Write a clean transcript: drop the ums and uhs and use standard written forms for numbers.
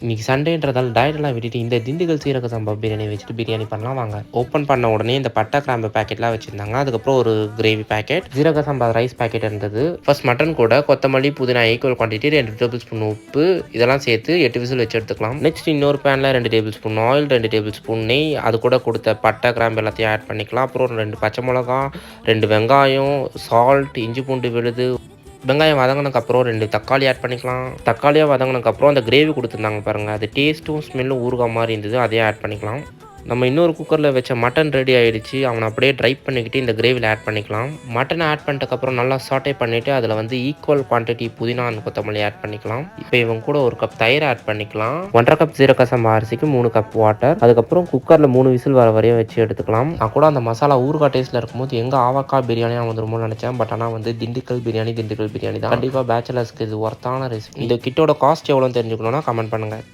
இன்னைக்கு சண்டேன்றதால டயட்லாம் விட்டுட்டு இந்த திண்டுக்கல் சீரக சம்பா பிரியாணி வச்சுட்டு பிரியாணி பண்ணலாம் வாங்க. ஓப்பன் பண்ண உடனே இந்த பட்டை, கிராம்பு பாக்கெட்லாம் வச்சிருந்தாங்க. அதுக்கப்புறம் ஒரு கிரேவி பாக்கெட், சீரக சம்பா ரைஸ் பாக்கெட் இருந்தது. ஃபர்ஸ்ட் மட்டன் கூட கொத்தமல்லி, புதினா ஈக்குவல் குவான்டிட்டி 2 டேபிள் ஸ்பூன் உப்பு இதெல்லாம் சேர்த்து 8 விசில் வச்சு எடுத்துக்கலாம். நெக்ஸ்ட் இன்னொரு பேன்ல 2 table spoon oil, 2 table spoon நெய், அது கூட கொடுத்த பட்டை, கிராம்பு எல்லாத்தையும் ஆட் பண்ணிக்கலாம். அப்புறம் 2 பச்சை மிளகா, 2 வெங்காயம், சால்ட், இஞ்சி பூண்டு விழுது. வெங்காயம் வதங்குனதுக்கப்புறம் 2 தக்காளி ஆட் பண்ணிக்கலாம். தக்காளியா வதங்குனதுக்கப்புறம் அந்த கிரேவி குடுத்துருந்தாங்க பாருங்க, அது டேஸ்ட்டும், ஸ்மெல்லும் ஊறுகாய் மாரி இருந்தது. அதையும் ஆட் பண்ணிக்கலாம். நம்ம இன்னொரு குக்கர்ல வச்ச மட்டன் ரெடி ஆயிடுச்சு. அவன அப்படியே ட்ரை பண்ணிக்கிட்டு இந்த கிரேவில ஆட் பண்ணிக்கலாம். மட்டன ஆட் பண்ணிட்டதுக்கப்புறம் நல்லா சாட்டே பண்ணிட்டு, அதில வந்து ஈக்குவல் குவான்டிட்டி புதினா அண்ட் கொத்தமல்லி ஆட் பண்ணிக்கலாம். இப்போ இவங்க கூட 1 கப் தயிர் ஆட் பண்ணிக்கலாம். 1 1/2 கப் சீரக சம்பா அரிசிக்கு 3 கப் வாட்டர். அதுக்கப்புறம் குக்கர்ல 3 விசில் வர வரையும் வச்சு எடுத்துக்கலாம். நான் கூட அந்த மசாலா ஊறுகாய் டேஸ்ட்ல இருக்கும்போது எங்க ஆவக்கா பிரியாணியா வந்துருமோன்னு நினைச்சேன். பட் ஆனா வந்து திண்டுக்கல் பிரியாணி தான். கண்டிப்பா பேச்சுலர்ஸ்க்கு இது ஒர்த்தான ரெசிபி. இந்த கிட்டோட காஸ்ட் எவ்வளோன்னு தெரிஞ்சுக்கணும்னா கமெண்ட் பண்ணுங்க.